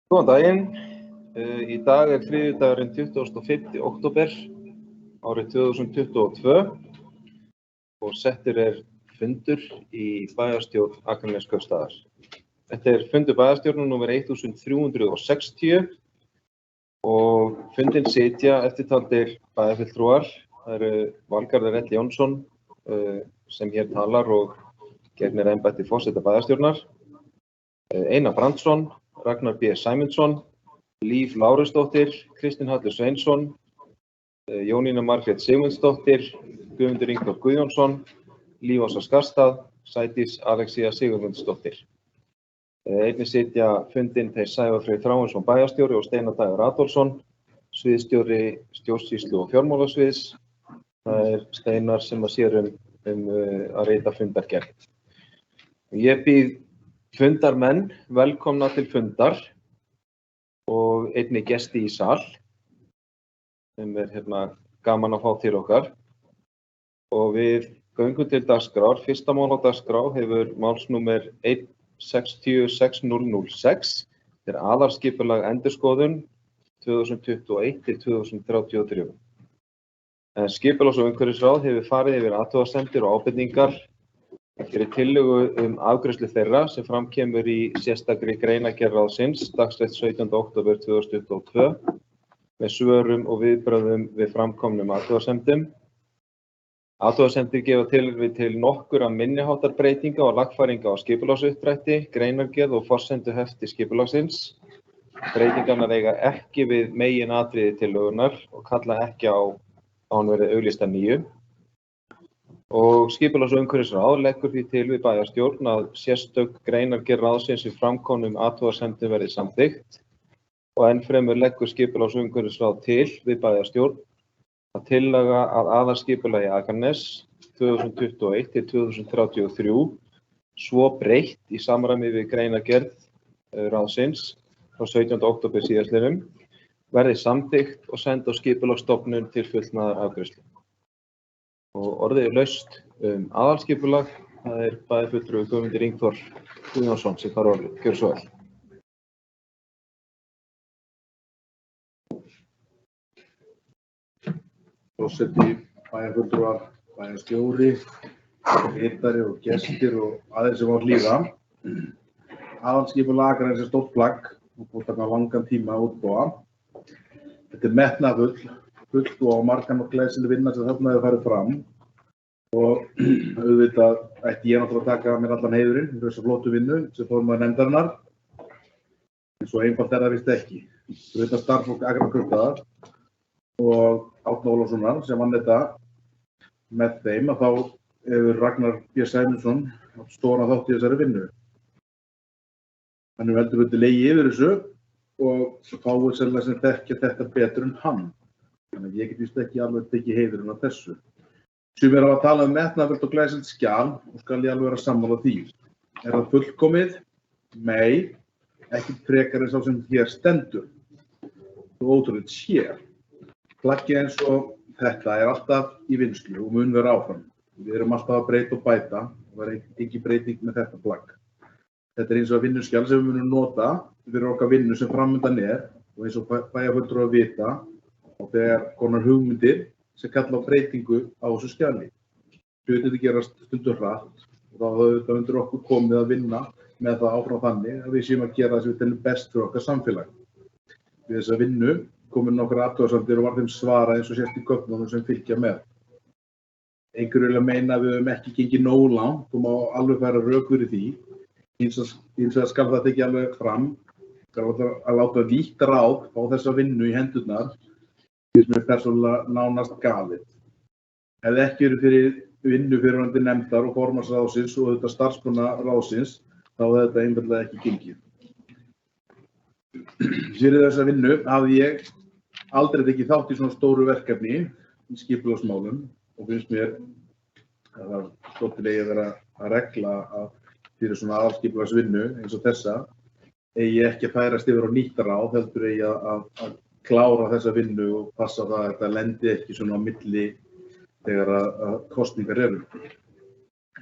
Góðan daginn. Í dag þriðjudagurinn 25. október árið 2022 og settur fundur í bæjarstjórn Akraneskaupstaðar. Þetta fundur bæjarstjórnar númer 1360 og fundinn sitja eftirtaldir bæjarfulltrúar. Það Valgarður L. Jónsson sem hér talar og gegnir embætti forseta bæjarstjórnar, Einar Brandsson, Ragnar B. Sæmundsson, Líf Lárusdóttir, Kristinn Hallur Sveinsson, Jónína Margrét Sigmundsdóttir, Guðmundur Ingvar Guðjónsson, Líf Ása Skarstað, Sædís Alexía Sigurmundsdóttir. Einnig sitja fundinn þeir Sævar Freyr Þráinsson bæjarstjóri og Steinar Dagur Adolfsson, sviðsstjóri stjórnsýslu og fjármálasviðs. Það Steinar sem sér að rita fundargerð. Ég býð fundarmenn velkomna til fundar og einnig gesti í sal sem gaman að fá til okkar. Og við göngum til dagskrár. Fyrsta mál á dagskrá hefur málsnúmer 160606. Þetta aðalskipulag endurskoðun 2021 til 2033. Skipulags- og umhverfisráð hefur farið yfir athugasemdir og ábendingar fyrir tillögu afgreiðslu þeirra sem fram kemur í sérstakri greinargerð ráðsins dagsett 17. október 2022 með svörum og viðbrögðum við framkomnum athugasemdum. Athugasemdir gefa tilefni til nokkurra minniháttar breytinga og lagfæringa á skipulagsuppdrætti, greinargerð og forsenduhefti skipulagsins. Breytingarnar eiga ekki við meginatriði tillögunnar og kalla ekki á hann verið auglýst að nýju. Og skipulags- og umhverfisráð leggur því til við bæjarstjórn að sérstök greinargerð ráðsins við framkomnum athugasemdum verði samþykkt og ennfremur leggur skipulags- og umhverfisráð til við bæjarstjórn að tillaga að aðalskipulagi Akranes 2021 til 2033 svo breytt í samræmi við greinargerð ráðsins frá 17. október síðastliðnum verði samþykkt og send á skipulagsstofnun til fullnaðarafgreiðslu. Og orðið laust aðalskipulag, það bæjarfulltrúi Guðmundur Ingvar Guðjónsson sem fær orðið. Gjörðu svo vel. Forseti, bæjarfulltrúar, bæjarstjóri, ritari og gestir og aðeins sem á hlýða. Aðalskipulag Akranes stórt plagg og búið taka langan tíma að útbúa. Þetta metnaðarfullt og margan og glæsileg vinna sem þarna hefur farið fram og auðvitað ætti ég náttúrulega að taka mér allan heiðurinn fyrir þessa flottu vinnu sem formaður nefndarinnar. En svo einfalt það víst ekki. Þetta starfsfólk Akraneskaupstaðar og Árna Ólafssonar sem vann þetta með þeim að þá hefur Ragnar B. Sæmundsson stóran þátt í þessari vinnu. Hann hefur heldur betur legið yfir þessu og fáið sérlega sem þekkja þetta betur en hann. Þannig að ég get víst ekki alveg tekið heiðurinn af þessu. Sumir hafa talað metnaðarfullt og glæsilegt skjal og skal ég alveg vera sammála því. Það fullkomið? Nei, ekki frekar en sá sem hér stendur. Svo ótrúlegt sé. Plaggið eins og þetta alltaf í vinnslu og mun vera áfram. Við erum alltaf að breyta og bæta og það ekki breyting með þetta plagg. Þetta eins og vinnuskjal sem við munum nota fyrir okkar vinnu sem framundan og eins og bæjarfulltrúar vita og þegar konar hugmyndir sem kalla á breytingu á þessu skjali. Hlutirnir gerast stundum hratt og þá auðvitað undir okkur komið að vinna með það áfram þannig að við séum að gera það sem við teljum best fyrir okkar samfélag. Við þessa vinnu komu nokkrar athugasemdir og var þeim svarað eins og sést í gögnunum sem fylgja með. Einhverjir vilja meina að við höfum ekki gengið nógu langt og má alveg færa rök fyrir því. Hins vegar skal þetta ekki alveg fram. Það að láta vítt ráð á þessa vinnu í hendurnar finnst mér persónulega nánast galið. Hefði ekki verið fyrir vinnu fyrrverandi nefndar og formannsráðsins og þetta starfsmannaráðsins, þá hefði þetta einfaldlega ekki gengið. Fyrir þessa vinnu hafði ég aldrei tekið þátt í svona stóru verkefni í skipulagsmálum og finnst mér að það stóttilega að vera að regla að fyrir svona aðalskipulagsvinnu eins og þessa eigi ekki að færast yfir á nýtt ráð, heldur eigi að klára þessa vinnu og passa það að þetta lendi ekki svona á milli þegar að kosningar eru.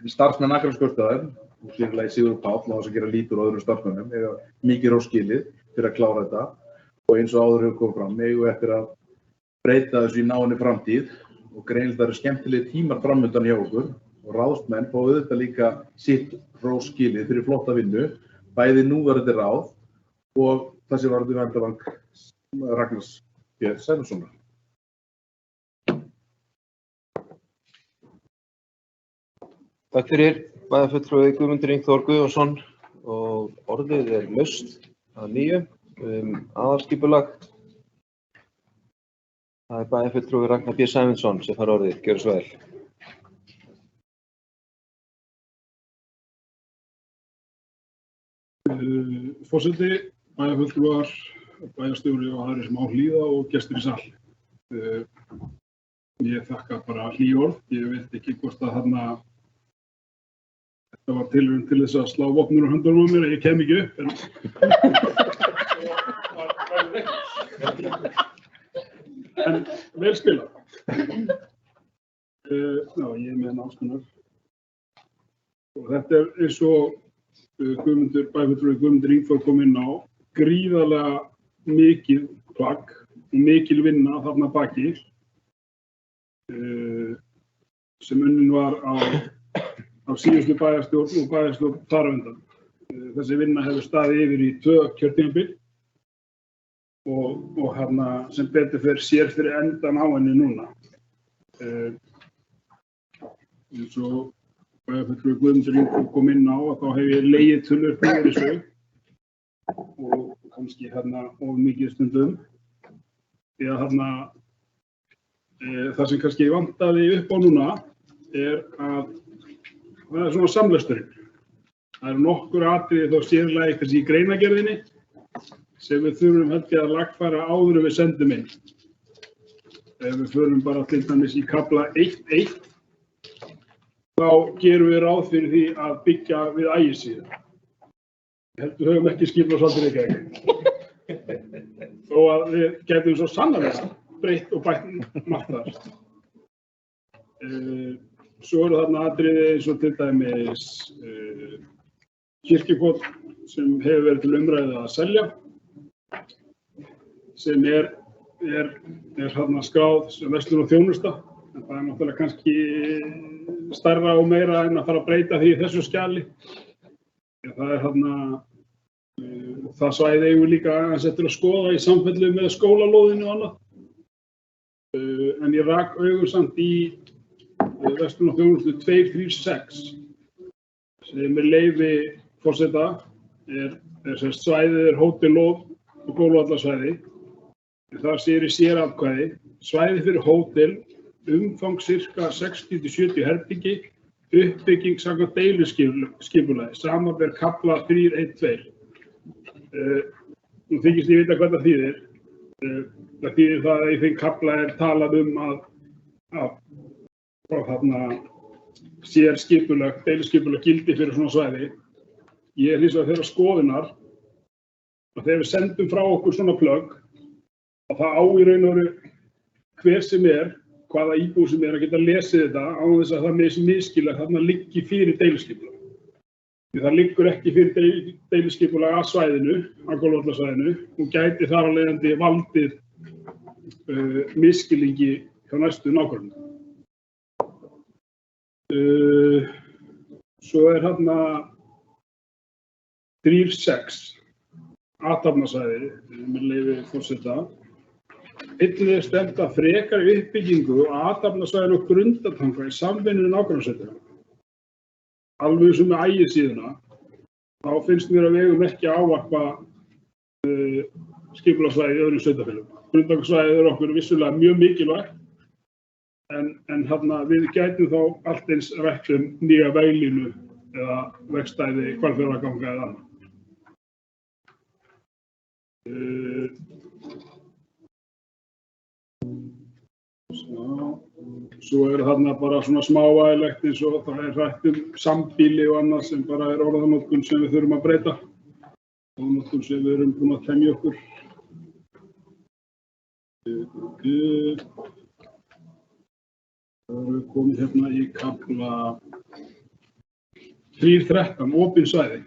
Starfsmenn Akraneskaupstaðar og fyrirlagi Sigurður Páll og þess að gera lítur á öðrum starfsmönnum eiga mikið róskilið fyrir að klára þetta og eins og áður hefur komið fram eigum eftir að breyta þessu í náinni framtíð og greinilega það eru skemmtilegi tímar framundan hjá okkur og ráðsmenn fá auðvitað líka sitt róskilið fyrir flotta vinnu, bæði núverandi ráð og það sem varði verndavang Ragnars B. Sæmundssonar. Takk fyrir bæjarfulltrúi Guðmundur Ingþór Guðjónsson og orðið laust að nýju aðalskipulag. Það bæjarfulltrúi Ragnar B. Sæmundsson sem fær orðið. Gjörðu svo vel. Forseti, bæjarfulltrúar, bæjarstjóri og aðrir sem á hlýða og gestir í sal. Ég þakka bara hlý orð. Ég veit ekki hvort að þetta var tilraun til þess að slá vopnur á höndunum á mér, ég kem ekki upp. En vel spilað. Já, ég er með námskunnar. Og þetta eins og bæjarfulltrúi Guðmundur Ingþór kom inn á, gríðarlega mikið plagg og mikil vinna þarna baki sem unnin var á síðustu bæjarstjórn og bæjarstjórn þar á undan. Þessi vinna hefur staðið yfir í 2 kjörtímabil og sem betur fer sér fyrir endan á henni núna. Eins og bæjarfulltrúi Guðmundur Ingþór kom inn á að þá hef ég legið tölur fyrir þessu og kannski of mikið stundum. Því að það sem kannski vantaði upp á núna er að það er svona samlesturinn. Það eru nokkur atriði þá sérlega kannski í greinagerðinni sem við þurfum held ég að lagfæra áður en við sendum inn. Ef við förum bara til dæmis í kafla 1.1 þá gerum við ráð fyrir því að byggja við Ægisíðu. Ég held við höfum ekki skipulagsvaldið Reykjavík. Þó að við getum svo sannarlega breytt og bætt margt þar. Svo eru þarna atriði eins og til dæmis kirkjukot sem hefur verið til umræðu að selja, sem er skráð sem verslun og þjónusta, en það er náttúrulega kannski stærra og meira en að fara að breyta því í þessu skjali. Það er það svæði eigum við líka aðeins eftir að skoða í samfellu með skólalóðinu og annað. En ég rak augun samt í verslun og þjónustu 236 sem með leyfi forseta svæðið hótellóð og gólfvallarsvæði. Þar sér í sératkvæði svæði fyrir hótel, umfang sirka 60-70 herbyggi, uppbygging samkvæmt deiliskipulagi, samanber kafla 3.1.2. Nú þykist ég vita hvað það þýðir. Það þýðir það að í þeim kafla er talað að sérskipulag, deiliskipulag gildi fyrir svona svæði. Ég er hins vegar þeirrar skoðunar að þegar við sendum frá okkur svona plögg að það á í raun og veru hver sem hvaða íbúð sem að geta lesið þetta án þess að það misskilag þarna liggi fyrir deiliskipulag. Því það liggur ekki fyrir deiliskipulag að svæðinu, að gólfvallarsvæðinu, og gæti þar af leiðandi valdið misskilingi hjá næstu nágrönnum. Svo er 3.6 athafnasvæði með leyfi forseta. Einnig er stefnt að frekari uppbyggingu á athafnasvæðinu og Grundartanga í samvinnu nágrannasveitarfélaga. Alveg sem með Ægisíðuna, þá finnst mér að við eigum ekki að ávarpa skipulagssvæði í öðrum sveitarfélögum. Grundartangasvæðið er okkur vissulega mjög mikilvægt En við gætum þá allt eins rætt nýja veglínu eða vegstæði Hvalfjarðarganga eða annað. Svo bara svona smávægilegt eins og það rætt sambýli og annað sem bara orðanotkun sem við þurfum að breyta. Orðanotkun sem við erum búin að temja okkur. Það er komið hérna í kafla 3.13, opin svæði.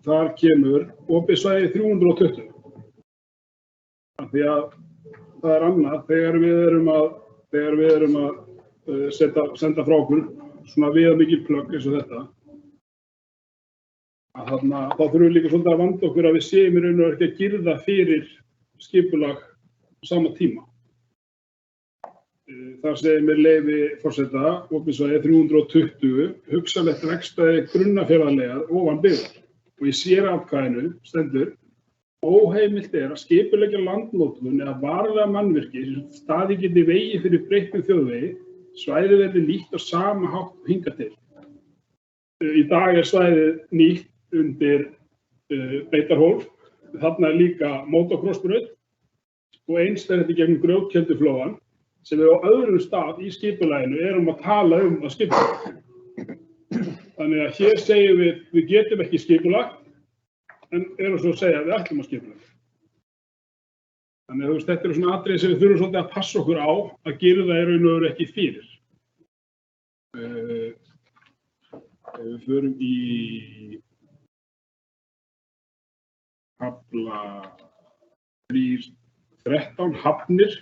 Þar kemur opið svæði 320. Því að það er annað þegar við erum að senda frá okkur svona viðamikil plögg eins og þetta. Þá þurfum við líka svolítið að vanda okkur að við séum í raun og ekki að girða fyrir skipulag á sama tíma. Þar segir með leyfi forseta, opið svæði 320, hugsanlegt vegstæði Grunnafjarðarlegar ofan byggðar. Og í sératkvæðinu stendur: óheimilt er að skipuleggja landnotkun eða varanlega mannvirki sem staðið geti vegi fyrir breyttum þjóðvegi, svæðið verði nýtt á sama hátt og hingað til. Í dag er svæðið nýtt undir Beitarhólf, þarna líka motocrossbraut og eins er þetta gegnum Grjótkelduflóann sem við á öðrum stað í skipulaginu erum að tala að skipulag. Þannig að hér segjum við getum ekki skipulag, en erum svo að segja að við ætlum að skipulag. Þannig að þetta eru svona atriði sem við þurfum svolítið að passa okkur á að girða í raun og veru ekki fyrir. Við förum í kafla 3.13, hafnir.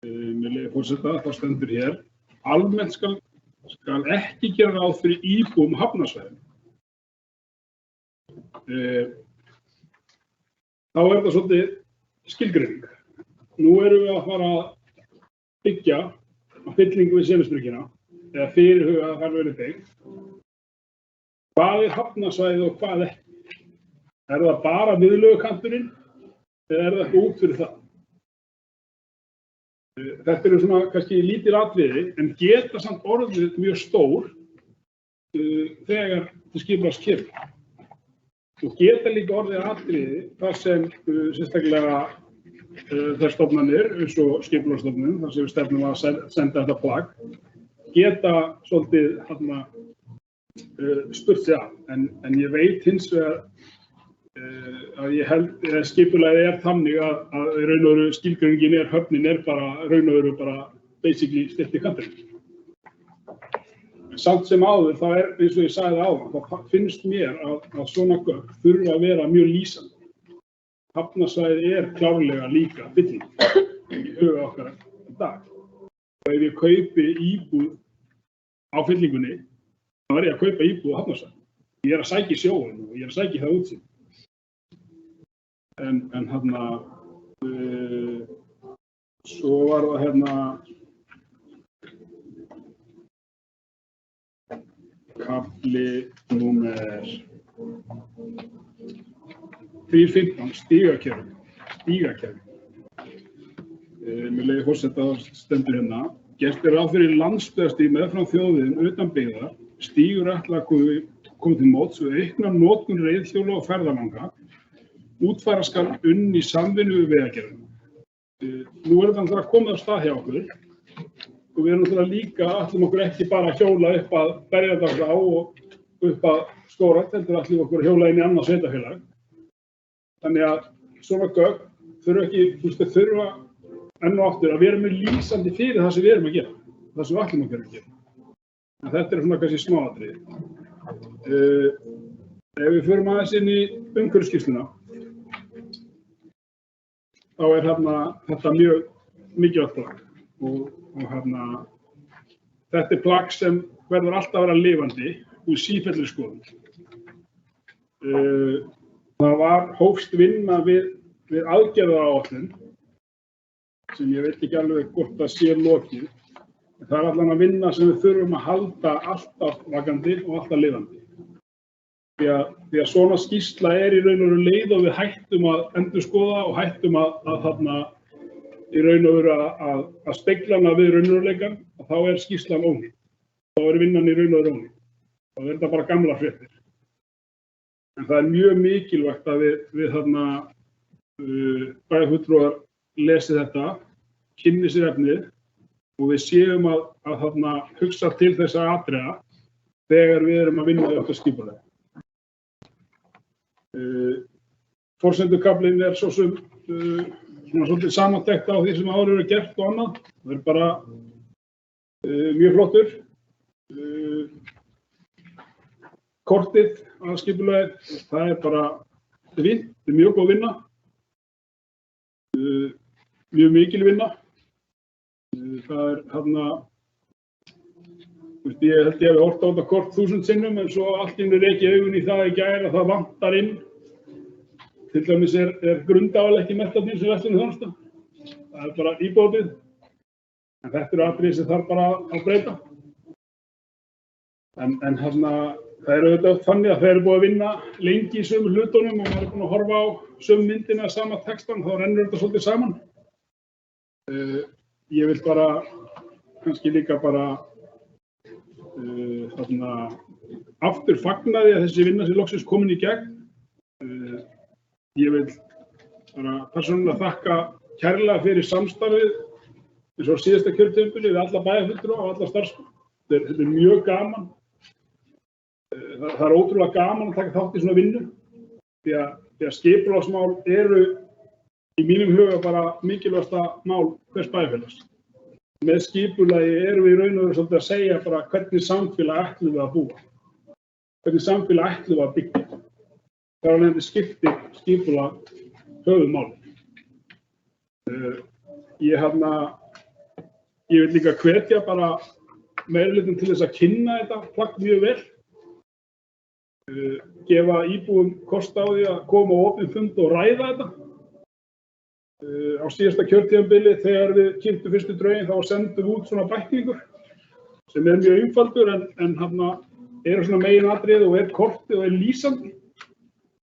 Með leyfi forseta, þá stendur hér: almennt skal ekki gera ráð fyrir íbúum hafnarsvæðum. Þá er það svolítið skilgreining. Nú erum við að fara að byggja á fyllingu við Sementsbryggjuna eða fyrirhuga að það verði byggt. Hvað er hafnarsvæðið og hvað ekki? Er það bara viðlögukanturinn eða er það ekki út fyrir það? Þetta eru svona kannski lítil atriði en geta samt orðið mjög stór þegar til skipulags kemur. Og geta líka orðið atriði þar sem sérstaklega þær stofnanir eins og skipulagsstofnun, þar sem við stefnum að senda þetta plagg, geta svolítið spurt sig af. En ég veit hins vegar að ég held að skipulagið er þannig að raun og veru skilgreiningin höfnin bara raun og veru bara basically stillt í kantinum. Samt sem áður, það er eins og ég sagði áðan, það finnst mér að svona gögn þurfa að vera mjög lýsandi. Hafnarsvæðið klárlega líka fylling í huga okkar í dag. Og ef ég kaupi íbúð á fyllingunni, þá er ég að kaupa íbúð á hafnarsvæðinu. Ég er að sækja í sjóinn og ég er að sækja það útsýn. En svo var það kafli númer 3.15, stígakerfi. Með leyfi forseta stendur hérna: gert er ráð fyrir landsbyggðarstíg meðfram þjóðvegum utan byggðar, stígur ætla að koma til móts við aukna notkun reiðhjóla og ferðalanga. Útfæra skal í samvinnu við Vegagerðina. Nú er þetta að koma af stað hjá okkur og við erum líka, ætlum okkur ekki bara að hjóla upp að Berjardalsá og upp að Skógrækt, heldur ætlum okkur að hjóla inn í annað sveitarfélag. Þannig að svona gögn þurfa enn og aftur að vera með lýsandi fyrir það sem við erum að gera, það sem við ætlum okkur að gera. En þetta er svona kannski smáatriði. Ef við förum aðeins inn í umhverfisskýrsluna, þá er þetta mjög mikilvægt plagg og þetta er plagg sem verður alltaf að vera lifandi og sífelldri skoðun. Það hófst vinna við aðgerðaáætlun sem ég veit ekki alveg hvort það sé lokið. Það er allan að vinna sem við þurfum að halda alltaf vakandi og alltaf lifandi. Því að svona skýrsla í raun og veru leið og við hættum að endurskoða og hættum að í raun og veru að spegla hana við raunveruleikann, þá skýrslan ónýtt. Þá vinnan í raun og veru ónýtt. Þá þetta bara gamla fréttir. En það mjög mikilvægt að við þarna bæjarfulltrúar lesi þetta, kynni sér efnið og við séum að þarna hugsa til þessa atriða þegar við erum að vinna þetta skipulag. Forsendukaflinn svo sem svona svolítið samantekt á því sem áður eru gert og annað. Það bara mjög flottur. Kortið að skipulagi, það bara fínt, það mjög góð vinna. Mjög mikil vinna. Það þarna, ég held ég hafi horft á þetta kort 1000 sinnum en svo allt í einu reki augun í það í gær að það vantar inn. Til dæmis grundaðal ekki mettatinn sem verslunarþjónusta. Það bara íbúðið. En þetta atriði sem þarf bara að breyta. En þarna, það auðvitað þannig að þeir búið að vinna lengi í sömu hlutunum og maður búin að horfa á sömu myndina, sama textan, þá rennur þetta svolítið saman. Ég vil bara, kannski líka bara aftur fagna því að þessi vinna sé loksins komin í gegn. Ég vil bara persónulega þakka kærlega fyrir samstarfið eins og síðasta kjörtímabili við alla bæjarfulltrúa og alla starfsmenn. Þetta mjög gaman. Það ótrúlega gaman að taka þátt í svona vinnu því að skipulagsmál eru í mínum huga bara mikilvægasta mál hvers bæjarfélags. Með skipulagi erum við í raun og veru svolítið að segja bara hvernig samfélag ætlum við að búa. Hvernig samfélag ætlum við að byggja. Það er alveg skiptir skipulag höfuðmáli. Ég vil líka hvetja bara meirihlutann til þess að kynna þetta plagg mjög vel. Gefa íbúum kost á því að koma á opinn fund og ræða þetta. Á síðasta kjörtímabili þegar við kynntum fyrstu drögin þá sendum við út svona bæklingur sem mjög einfaldur en hann svona meginatriði og kortið og lýsandi.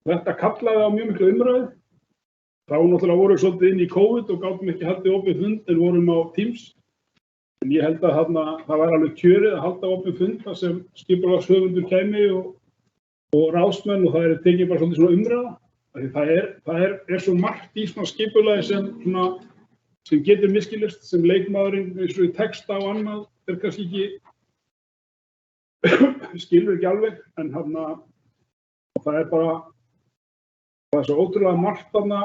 Þetta kallaði á mjög miklu umræðu. Þá náttúrulega vorum við svolítið inn í COVID og gátum ekki haldið opinn fund en vorum á Teams. En ég held að það væri alveg kjörið að halda opinn fund þar sem skipulagshöfundur kæmi og ráðsmenn og það tekið bara svolítið svona umræða. Það svo margt í svona skipulagi sem getur misskilist, sem leikmaðurinn eins og í texta og annað kannski ekki skilur ekki alveg, en það bara svo ótrúlega margt þarna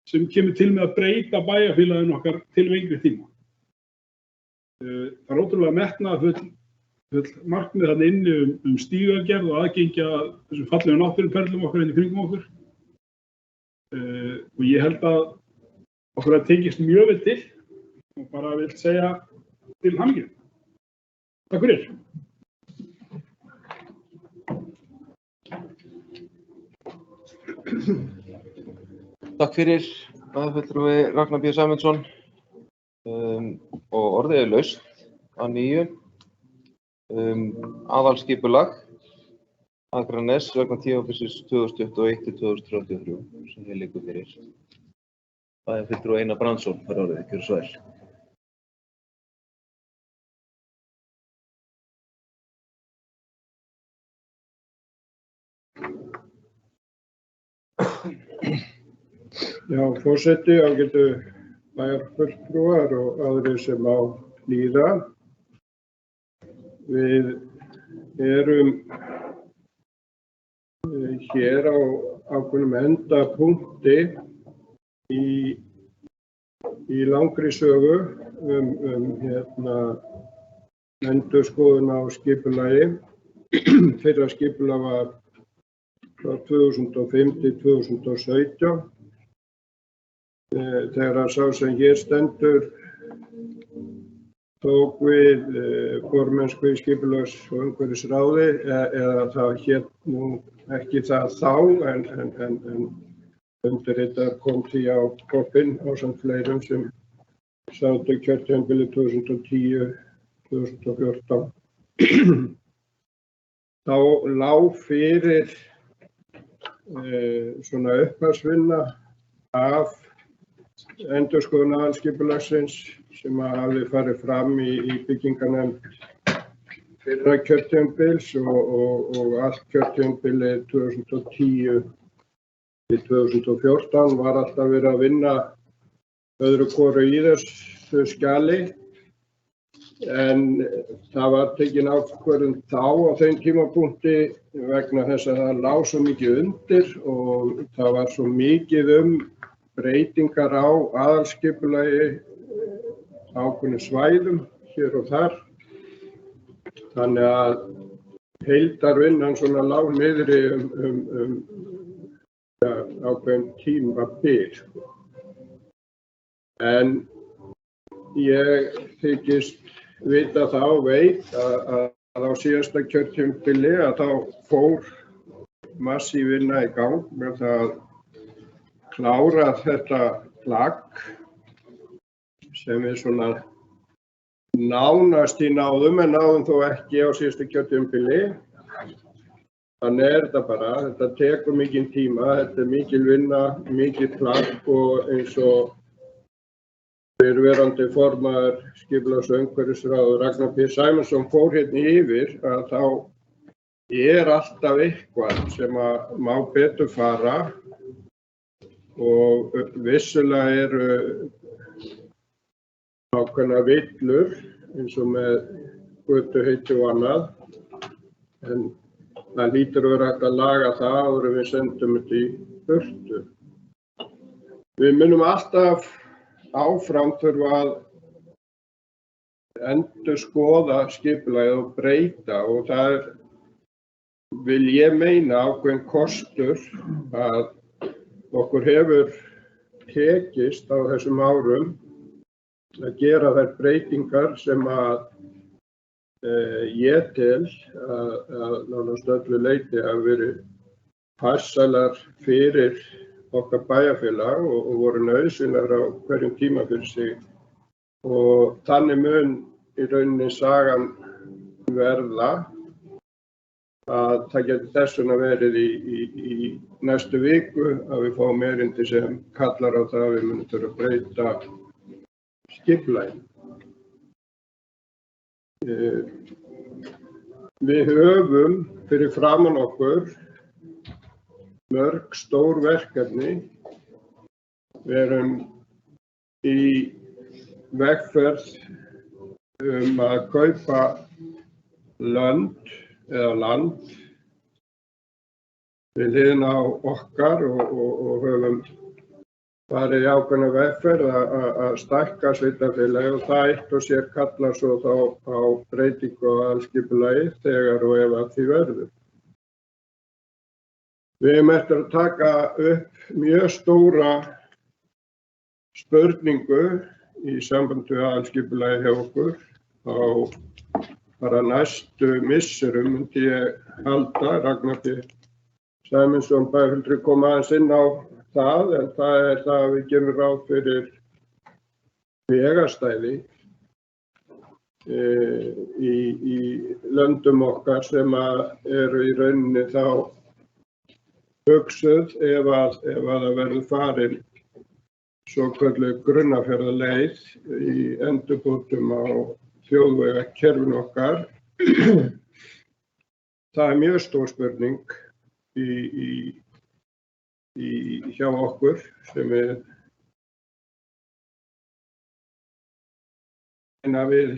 sem kemur til með að breyta bæjarfélaginu okkar til lengri tíma. Það ótrúlega metnaðarfull markmið þarna inni stígagerð og aðgengi að þessum fallegu náttúruperlum okkar inn í kringum okkur. Og ég held að okkur tekist mjög vel til og bara vil segja til hamingju. Takk fyrir. Takk fyrir, bæjarfulltrúi Ragnar B. Sæmundsson. Og orðið laust að nýju. Aðalskipulag Akraness vegna tímabilsins 2021-2033 sem hér liggur fyrir. Bæjarfulltrúi Einar Brandsson fær orðið, gjörðu svo vel. Já, forseti, ágætu bæjarfulltrúar og aðrir sem á hlýða. Við erum hér á ákveðnum endapunkti í langri sögu endurskoðun á skipulagi. Fyrra skipulag var frá 2005 til 2017. Þegar sá sem hér stendur tók við formennsku í skipulags- og umhverfisráði eða það hét nú ekki það þá en undirritar kom því á koppinn ásamt fleirum sem sátu kjörtímabilið 2010-2014. Þá lá fyrir svona upphafsvinna af endurskoðun aðalskipulagsins sem hafði farið fram í byggingarnefnd fyrra kjörtímabils og allt kjörtímabilið 2010 til 2014 var alltaf verið að vinna öðru hvoru í þessu skjali. En það var tekin ákvörðun þá á þeim tímapunkti vegna þess að það lá svo mikið undir og það var svo mikið breytingar á aðalskipulagi ákveðnum svæðum hér og þar. Þannig að heildarvinnan svona lá niðri ákveðin tímabil. En ég þykist vita þá veit að á síðasta kjörtímabili að þá fór massíf vinna í gang með það að klára þetta plagg sem við svona nánast í náðum en náðum þó ekki á síðasta kjörtímabili. Þannig þetta bara, þetta tekur mikinn tíma, þetta mikil vinna, mikil plagg og eins og fyrrverandi formaður skipulags- og umhverfisráðs Ragnar P. Sæmundsson fór hérna yfir að þá alltaf eitthvað sem að má betur fara og vissulega eru ákveðnar villur eins og með götuheiti og annað en það hlýtur að vera hægt að laga það áður en við sendum þetta í burtu. Við munum alltaf áfram þurfa að endurskoða skipulagið og breyta og það vil ég meina ákveðin kostur að okkur hefur tekist á þessum árum að gera þær breytingar sem að ég tel að nánast öllu leyti hafa verið farsælar fyrir okkar bæjarfélag og voru nauðsynlegar á hverjum tíma fyrir sig og þannig mun í rauninni sagan verða að það getur þess vegna verið í næstu viku að við fáum erindi sem kallar á það að við munum þurfa að breyta skipulaginu. Við höfum fyrir framan okkur mörg stór verkefni. Við erum í vegferð að kaupa land við hliðina á okkar og höfum farið í ákveðna vegferð að stækka sveitarfélagið og það eitt og sér kallar svo þá á breytingu á aðalskipulagi þegar og ef að því verður. Við erum eftir að taka upp mjög stóra spurningu í sambandi við aðalskipulagið hjá okkur á bara næstu misserum myndi ég halda. Ragnar P. Sæmundsson bæjarfulltrúi kom aðeins inn á það en það það að við gerum ráð fyrir vegastæði í löndum okkar sem eru í rauninni þá hugsuð ef að það verður farin svokölluð Grunnafjarðarleið í endurbótum á þjóðvegakerfinu okkar. Það mjög stór spurning hjá okkur sem við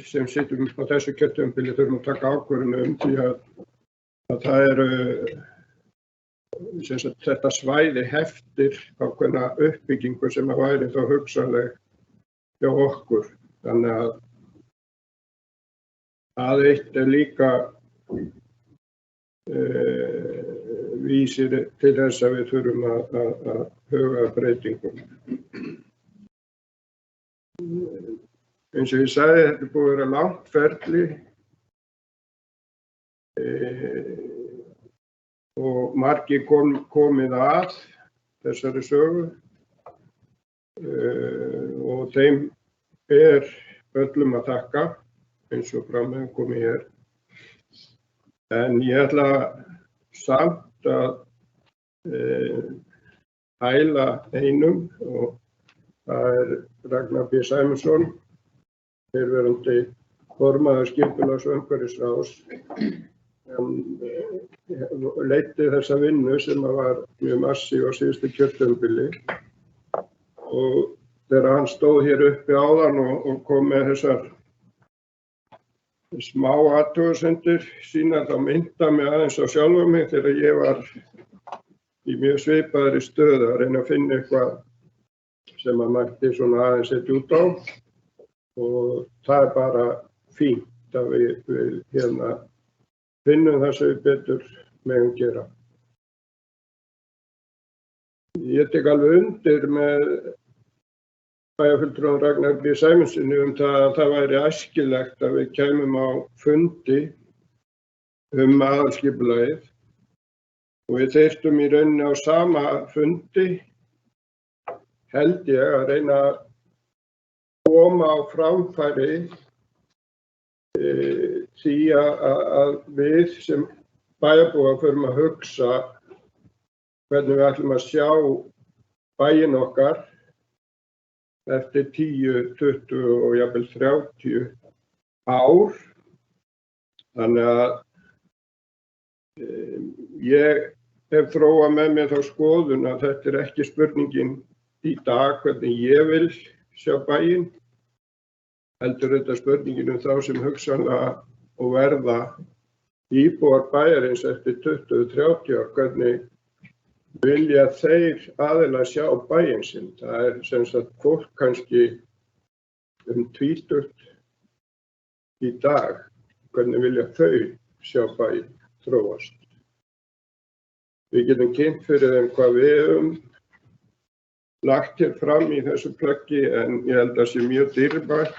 sem sitjum á þessu kjörtímabili þurfum að taka ákvörðun því að það eru þetta svæði heftir ákveðna uppbyggingu sem væri þá hugsanleg hjá okkur. Þannig að eitt líka vísir til þess að við þurfum að huga breytingum. Eins og ég sagði, þetta er búið að vera langt ferli og margir komið að þessari sögu og þeim öllum að þakka eins og fram hefur komið hér. En ég ætla samt að hæla einum og Það Ragnar B. Sæmundsson, fyrrverandi formaður skipulags- og umhverfisráðs. Hann leiddi þessa vinnu sem var mjög massív á síðustu kjörtímabili og þegar hann stóð hér uppi áðan og kom með þessar smá athugasemdir sínar, þá minnti mig aðeins á sjálfan mig þegar ég var í mjög svipaðri stöðu að reyna að finna eitthvað sem að mætti svona aðeins setja út á og það bara fínt að við hérna finnum það sem við betur megum gera. Ég tek alveg undir með bæjarfulltrúanum Ragnar B. Sæmundsssyni það að það væri æskilegt að við kæmum á fundi aðalskipulagið og við þyrftum í rauninni á sama fundi, held ég, að reyna að koma á framfæri því að við sem bæjarbúar förum að hugsa hvernig við ætlum að sjá bæinn okkar eftir 10, 20 og jafnvel 30 ár. Þannig að ég hef þróað með mér þá skoðun að þetta ekki spurningin í dag hvernig ég vil sjá bæinn, heldur þetta spurningin þá sem hugsanlega og verða íbúar bæjarins eftir 20-30 ár, hvernig vilja þeir aðilar sjá bæinn sinn. Það sem sagt fólk kannski tvítugt í dag, hvernig vilja þau sjá bæinn þróast. Við getum kynnt fyrir þeim hvað við höfum lagt hér fram í þessu plaggi en ég held að sé mjög dýrbært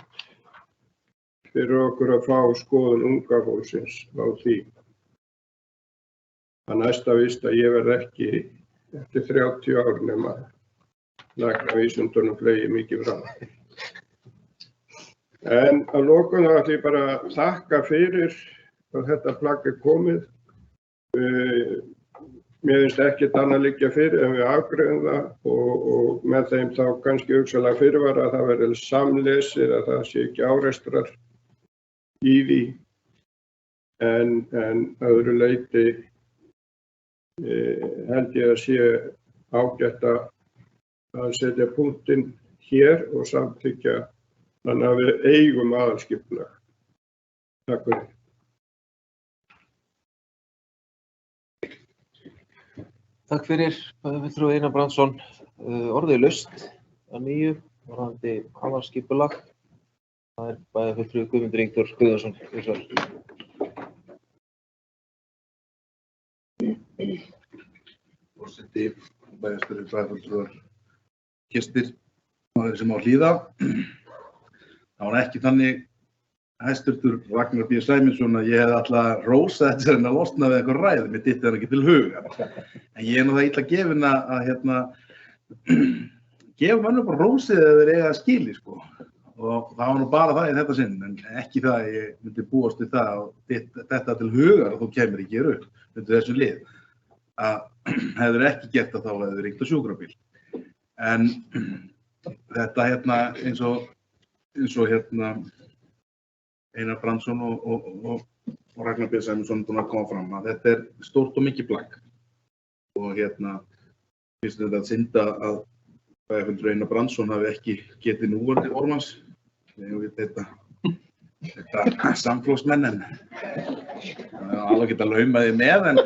fyrir okkur að fá skoðun unga fólksins á því. Það næsta víst að ég verð ekki eftir 30 ár nema læknavísindunum fleygi mikið fram. En að lokum þá ætla ég bara að þakka fyrir að þetta plagg komið. Mér finnst ekkert annað liggja fyrir en við afgreiðum það og með þeim þá kannski hugsanlega fyrirvara að það verði samlesið, að það sé ekki árekstrar í því. En öðru leyti held ég að sé ágætt að setja punktinn hér og samþykkja þannig að við eigum aðalskipulag. Takk fyrir. Takk fyrir, bæjarfulltrúi Einar Brandsson. Orðið laust að nýju varðandi aðalskipulag. Það bæjarfulltrúi Guðmundur Ingþór Guðjónsson. Forseti, bæjarstjóri, bæjarfulltrúar, gestir og þeir sem á Hlíða. Það var ekki þannig hæstvirtur Ragnar B. Sæmundsson að ég hefði alltaf rósað þetta sem að losna við eitthvað ræði, mér dytti það ekki til huga. En ég það illa gefin að gefa mönnum bara rósið eða þeir eiga skili, sko. Og það var nú bara það í þetta sinn, en ekki það að ég myndi búast við það og þetta til hugar og þú kemur ekki upp undir þessu lið. Að hefur ekki gert það þá hefur ringt á sjúkrabíl. En þetta eins og Einar Brandsson og Ragnar B. Sæmundsson búin að koma fram að þetta stórt og mikið plagg. Og finnst þetta að synda að bæjarfulltrúi Einar Brandsson hafi ekki getið núverandi formans. Þetta samflokksmenn en alveg geta laumaði með en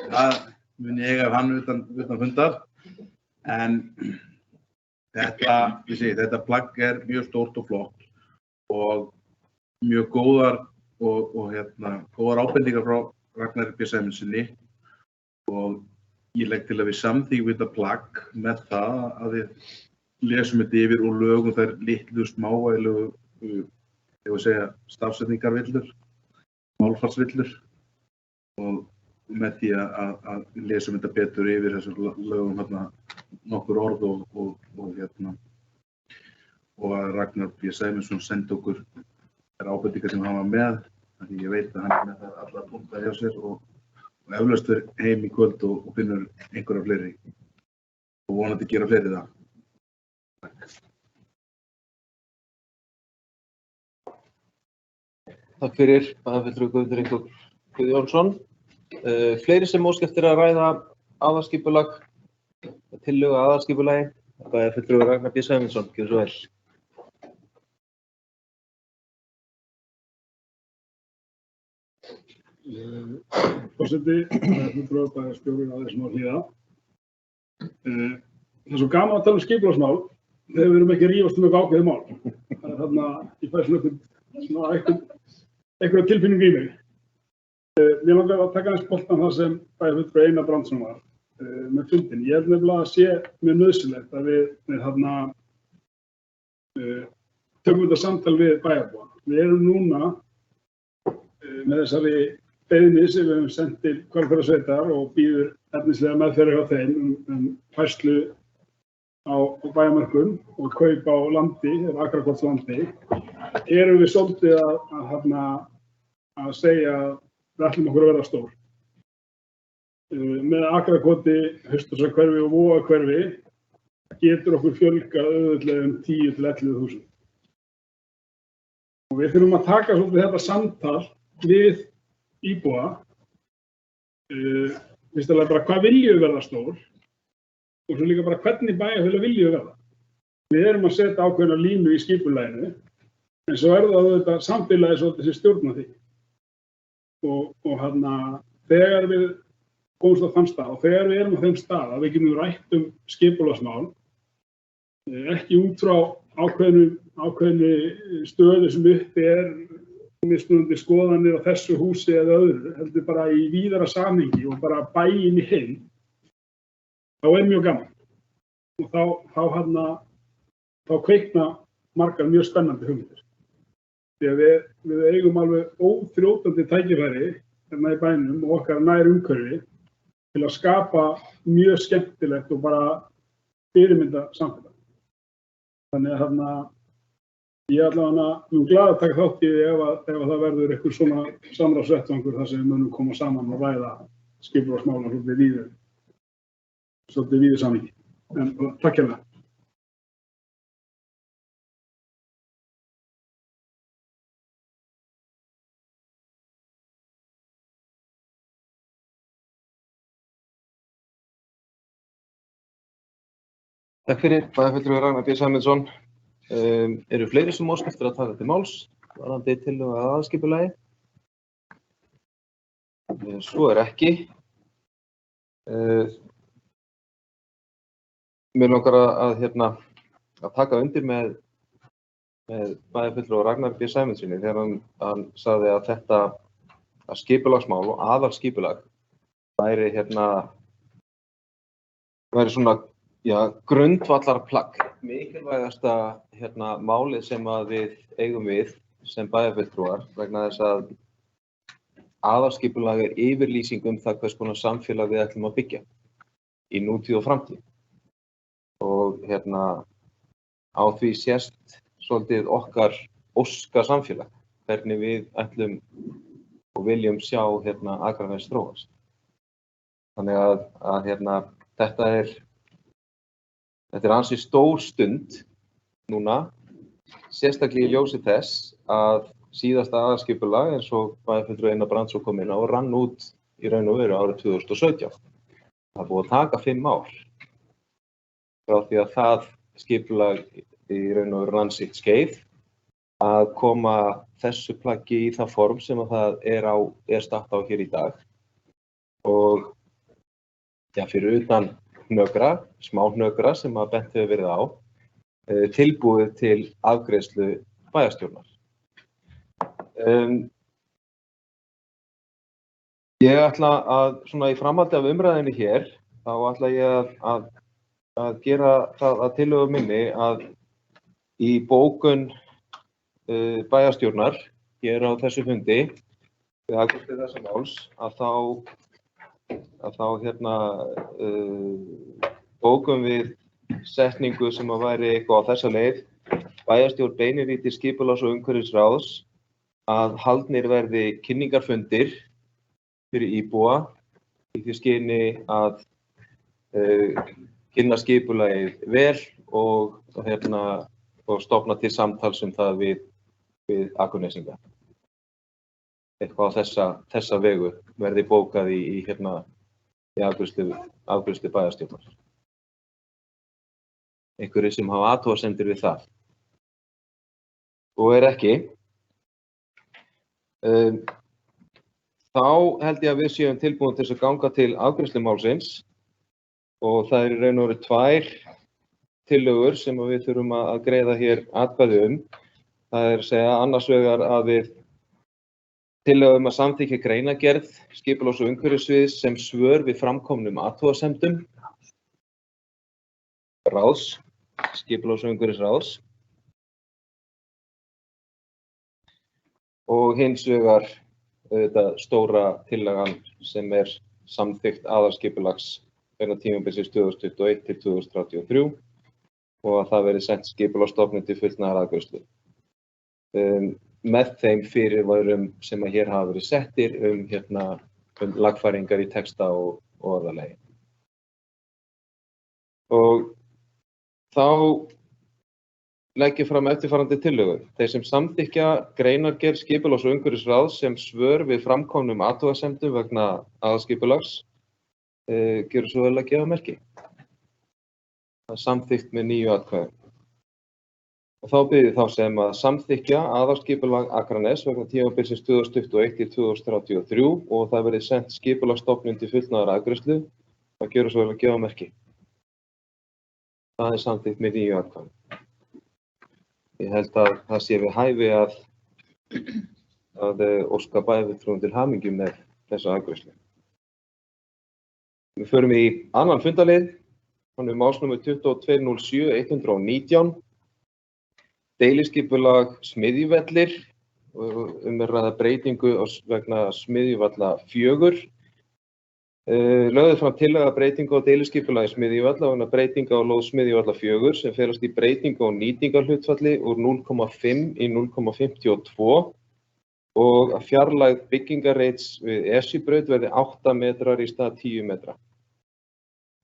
það mun ég ef hann utan fundar. En þetta plagg mjög stórt og flott og mjög góðar góðar ábendingar frá Ragnar B. Sæmundsssyni og ég legg til að við samþykkjum þetta plagg með það að við lesum þetta yfir og lögum þær litlu smávægilegu, stafsetningarvillur, málfarsvillur og með því að við lesum þetta betur yfir þessum lögum nokkur orð og að Ragnar B. Sæmundsson sendi okkur þær ábendingar sem hann var með, því ég veit að hann með það allar punktar hjá sér og eflaust heim í kvöld og finnur einhverja fleiri og vonandi gera fleiri það. Takk. Takk fyrir, bæjarfulltrúi Guðmundur Ingi Guðjónsson. Fleiri sem óska eftir að ræða aðalskipulag, tillögu að aðalskipulagi. Bæjarfulltrúi Ragnar B. Sæmundsson, gjörðu svo vel. Forseti, bæjarfulltrúi, bæjarstjóri á þessum hlýða. Það er svo gaman að tala um skipulagsmál þegar við erum ekki að rífast eitthvað ákveðið mál. Það er þarna, ég fæ svona einhverja tilfinningu í mig. Mér langar að taka aðeins boltan það sem bæjarfulltrúi Einar Brandsson var með fundinn. Ég held nefnilega að sé mjög nauðsynlegt að við tökum þetta samtal við bæjarbúa. Við erum núna með þessari beiðni sem við höfum sendt til Hvalfjarðarsveitar og býður efnislega meðferðir á þeim færslu á bæjarmörkum og kaup á landi, eða akrakortslandi. Erum við svolítið að segja að við ætlum okkur að verða stór. Með akrakoti, Haustásarhverfi og Vogahverfi getur okkur fjölgað auðveldlega 10 til 11.000. Og við þurfum að taka svolítið þetta samtal við íbúa, fyrst alveg bara hvað viljum við verða stór og svo líka bara hvernig bæjarfélag viljum við verða. Við erum að setja ákveðna línu í skipulaginu en svo er það auðvitað samfélagið svolítið sem stjórnar því. Og þegar við komumst á þann stað og þegar við erum á þeim stað að við getum rætt skipulagsmál, ekki út frá ákveðinni stöðu sem uppi mismunandi skoðanir á þessu húsi eða öðru, heldur bara í víðara samhengi og bara bæinn í heild, þá er mjög gaman. Og þá kveikna margar mjög spennandi hugmyndir. Því að við eigum alveg óþrjótandi tækifæri hérna í bænum og okkar nær umhverfi til að skapa mjög skemmtilegt og bara fyrirmynda samfélag. Þannig að ég er allavega glad að taka þátt í því ef það verður eitthvað svona samráðsvettvangur þar sem við munum koma saman og ræða skipulagsmála svolítið víðu samhengi. En takk hérna. Takk fyrir, bæjarfulltrúi Ragnar B. Sæmundsson. Eru fleiri sem óska eftir að taka til máls varðandi tillögu að aðalskipulagi? Svo er ekki. Mér langar að taka undir með bæjarfulltrúa Ragnar B. Sæmundssoni þegar hann sagði að þetta skipulagsmál og aðalskipulag væri svona grundvallarplagg, mikilvægasta málið sem að við eigum við sem bæjarfulltrúar vegna þess að aðalskipulag er yfirlýsing það hvers konar samfélag við ætlum að byggja í nútíð og framtíð. Og á því sést svolítið okkar óska samfélag, hvernig við ætlum og viljum sjá Akranes þróast. Þannig að þetta er ansi stór stund núna, sérstaklega í ljósi þess að síðasta aðalskipulag eins og bæjarfulltrúi Einar Brandsson kom inn á rann út í raun og veru árið 2017. Það er búið að taka 5 ár frá því að það skipulag í raun og veru rann sitt skeið að koma þessu plaggi í það form sem að það er statt á hér í dag. Og fyrir utan smá hnökra sem að bent hefur verið á, tilbúið til afgreiðslu bæjarstjórnar. Ég ætla að, svona í framhaldi af umræðinni hér, þá ætla ég að gera það að tillögu minni að í bókun bæjarstjórnar hér á þessu fundi, við afgreiðslu þessa máls, að þá bókum við setningu sem að væri eitthvað á þessa leið. Bæjarstjórn beinir í til skipulags- og umhverfisráðs að haldnir verði kynningarfundir fyrir íbúa í því skyni að kynna skipulagið vel og stofna til samtals það við Akurnesinga. eitthvað á þessa vegu verði bókað í afgreiðslu bæjarstjórnar. Einhverjir sem hafa athugasemdir við það. Og ekki. Þá held ég að við séum tilbúin til að ganga til afgreiðslu málsins og það í raun og veru 2 tillögur sem við þurfum að greiða hér atkvæði Það að segja annars vegar að við tillögum að samþykkja greinargerð skipulags- og umhverfissviðs sem svör við framkomnum athugasemdum ráðs, skipulags- og umhverfisráðs. Og hins vegar stóra tillagan sem samþykkt aðalskipulags vegna tímabilsins 2021 til 2033 og að það verði sent skipulagsstofnun til fullnaðarafgreiðslu. Með þeim fyrirvörum sem að hér hafa verið settir lagfæringar í texta og orðalagi. Og þá legg ég fram eftirfarandi tillögu. Þeir sem samþykkja greinargerð skipulags- og umhverfisráðs sem svör við framkomnum athugasemdum vegna aðalskipulags gjöru svo vel að gefa merki. Það samþykkt með 9 atkvæðum. Og þá bið ég þá sem að samþykkja aðalskipulag Akranes vegna tímabilsins 2021 til 2033 og það verði sent skipulagsstofnun til fullnaðarafgreiðslu að gjöra svo vel að gefa merki. Það samþykkt með 9 atkvæðum. Ég held að það sé við hæfi að óska bæjarfulltrúum til hamingju með þessa afgreiðslu. Við förum í annan fundarlið, hann málsnúmer 2207-119. Deiliskipulag Smiðjuvellir og ræða breytingu vegna Smiðjuvalla 4. Lögðu fram tillaga breytingu á deiliskipulagi Smiðjuvalla vegna breytinga á lóð Smiðjuvalla 4 sem felast í breytingu á nýtingarhlutfalli úr 0,5 í 0,52 og að fjarlægð byggingarreits við Esjubraut verði 8 metrar í stað 10 metra.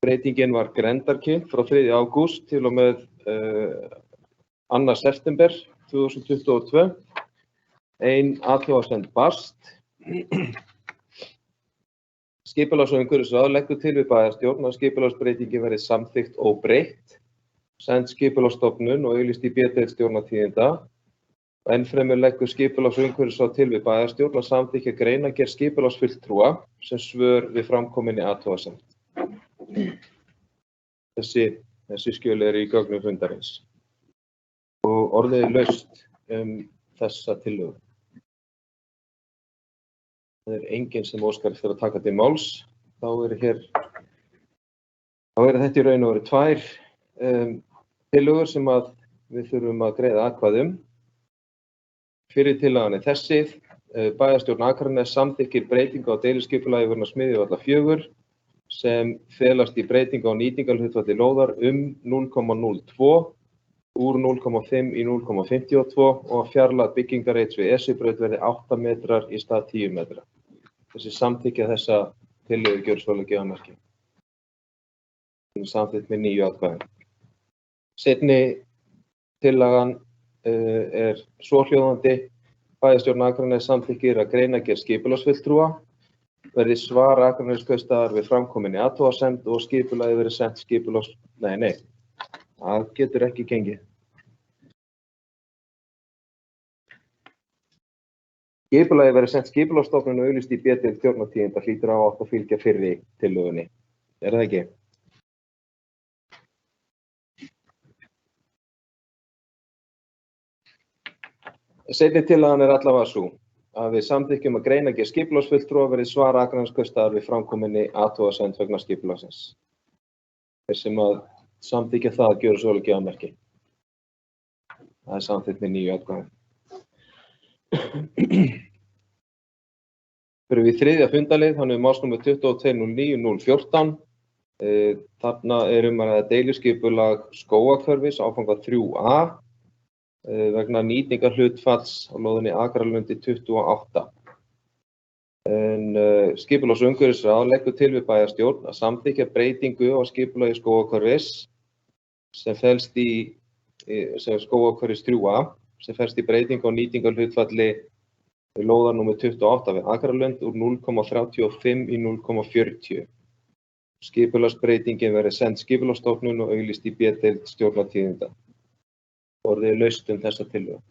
Breytingin var grendarkynnt frá 3. ágúst til og með 2. september 2022. Ein athugasemd barst. Skipulags- og umhverfisráð leggur til við bæjarstjórn að skipulagsbreytingi verði samþykkt óbreytt, send skipulagsstofnun og auglýst í B-deild Stjórnartíðinda. Ennfremur leggur skipulags- og umhverfisráð til við bæjarstjórn að samþykkja greinargerð skipulagsfulltrúa sem svör við framkominni athugasemd. Þessi skjöl í gögnum fundarins. Og orðið laust þessa tillögu. Það enginn sem óskar eftir að taka til máls. Þá þetta í raun og veru 2 tillögur sem að við þurfum að greiða atkvæði Fyrri tillagan þessi. Bæjarstjórn Akranes samþykkir breytingu á deiliskipulagi vegna Smiðjuvalla 4 sem felast í breytingu á nýtingarhlutfalli lóðar 0,02 úr 0,5 í 0,52 og að fjarlægð byggingarreits við Esjubraut verði 8 metrar í stað 10 metra. Þessi samþykkja þessa tillögu gjör svo vel að gefa merki. Samþykkt með 9 atkvæðum. Seinni tillagan svohljóðandi. Bæjarstjórn Akranes samþykkir að greinargerð skipulagsfulltrúa verði svar Akraneskaupstaðar við framkominni athugasemd og skipulagið verði sent Nei. Það getur ekki gengið. Skipulagið verði sent skipulagsstofnun og auglýst í B-deild Stjórnartíðinda hlýtur á átt að fylgja fyrri tillögunni. Það ekki? Seinni tillagan allavega sú að við samþykkjum að greinargerð skipulagsfulltrúa verði svar Akraneskaupstaðar við framkominni athugasemd vegna skipulagsins. Þeir sem að samþykkja það gjöra svo vel að gefa merki. Það samþykkt með 9 atkvæðum. Fyrir við 3. fundarlið, hann málsnúmer 2209-014. Þarna að ræða deiliskipulag Skógahverfis áfanga 3A vegna nýtingarhlutfalls á lóðinni Akralundi 28. Skipulags- og umhverfisráð leggur til við bæjarstjórn að samþykkja breytingu á skipulagi Skógahverfis sem felst í Skógahverfis 3A sem felst í breytingu á nýtingarhlutfalli lóðar númer 28 við Akralund úr 0,35 í 0,40. Skipulagsbreytingin verði send Skipulagsstofnun og auglýst í B-deild Stjórnartíðinda. Orðið laust þessa tillögu.